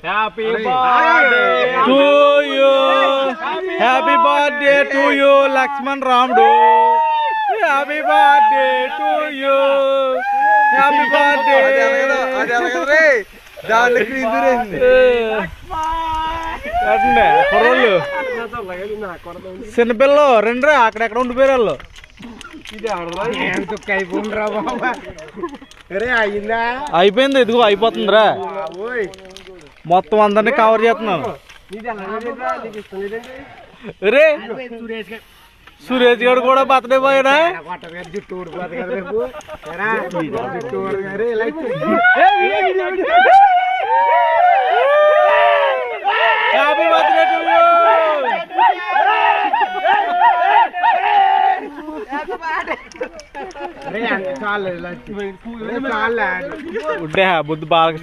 Happy birthday to you. Happy birthday to you, Lakshman Ramdu. Happy birthday to you. Happy birthday. చిన్నపిల్లలు రెండ్రా అక్కడెక్కడ ఉండిపోయారు వాళ్ళు. అయిపోయింది, ఇదిగో అయిపోతుందిరా. మొత్తం అందరినీ కవర్ చేస్తున్నాను. రే సురేష్ గారు కూడా బర్త్డే పోయాడా? Happy birthday to you. బుద్ధి బాగా